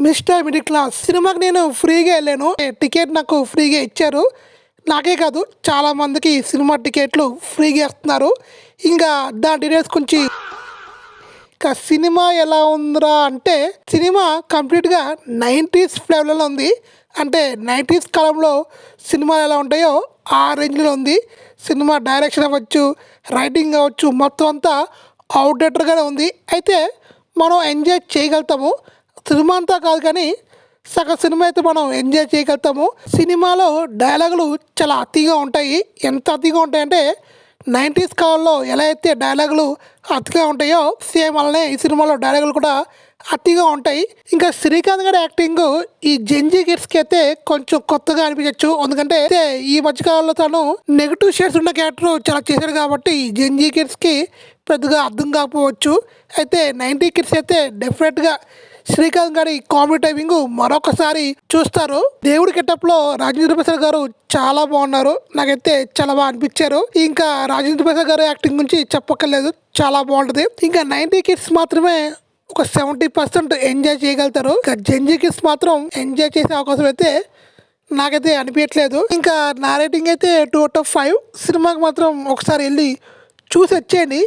Mister middle class సినిమాకి నేను ఫ్రీగా వెళ్ళాను. టికెట్ నాకు ఫ్రీగా ఇచ్చారు. నాకే కాదు చాలా మందికి సినిమా టికెట్లు ఫ్రీగా ఇస్తున్నారు. ఇంకా దాని డీటెయిల్స్ గురించి ఇక సినిమా ఎలా ఉందిరా అంటే సినిమా కంప్లీట్గా 90s ఫ్లేవర్లో ఉంది. అంటే 90s కాలంలో సినిమాలు ఎలా ఉంటాయో ఆ రేంజ్లో ఉంది. సినిమా డైరెక్షన్ అవ్వచ్చు, రైటింగ్ అవ్వచ్చు, మొత్తం అంతా అవుట్డేటర్గానే ఉంది. అయితే మనం ఎంజాయ్ చేయగలుగుతాము. సినిమా అంతా కాదు కానీ సగం సినిమా అయితే మనం ఎంజాయ్ చేయగలుగుతాము. సినిమాలో డైలాగులు చాలా అతిగా ఉంటాయి. ఎంత అతిగా ఉంటాయంటే 90s కాలంలో ఎలా అయితే డైలాగులు అతిగా ఉంటాయో సేమ్ అలానే ఈ సినిమాలో డైలాగులు కూడా అతిగా ఉంటాయి. ఇంకా శ్రీకాంత్ గారి యాక్టింగ్ ఈ జెంజీ కిడ్స్కి అయితే కొంచెం కొత్తగా అనిపించవచ్చు. ఎందుకంటే ఈ మధ్యకాలంలో తను నెగిటివ్ షేడ్స్ ఉన్న క్యారెక్టర్ చాలా చేశాడు కాబట్టి ఈ జెంజీ కిడ్స్కి పెద్దగా అర్థం కాకపోవచ్చు. అయితే 90 కిడ్స్ అయితే డెఫినెట్గా శ్రీకాంత్ గారి కామెడీ టైమింగ్ మరొకసారి చూస్తారు. దేవుడి గెటప్లో రాజేంద్ర ప్రసాద్ గారు చాలా బాగున్నారు. నాకైతే చాలా బాగా అనిపించారు. ఇంకా రాజేంద్ర ప్రసాద్ గారి యాక్టింగ్ గురించి చెప్పక్కర్లేదు, చాలా బాగుంటుంది. ఇంకా 90 కిడ్స్ మాత్రమే ఒక 70% ఎంజాయ్ చేయగలుగుతారు. ఇంకా జెంజీ కిడ్స్ మాత్రం ఎంజాయ్ చేసే అవకాశం అయితే నాకైతే అనిపించట్లేదు. ఇంకా నా రేటింగ్ అయితే 2/5. సినిమాకి మాత్రం ఒకసారి వెళ్ళి చూసి వచ్చేయండి.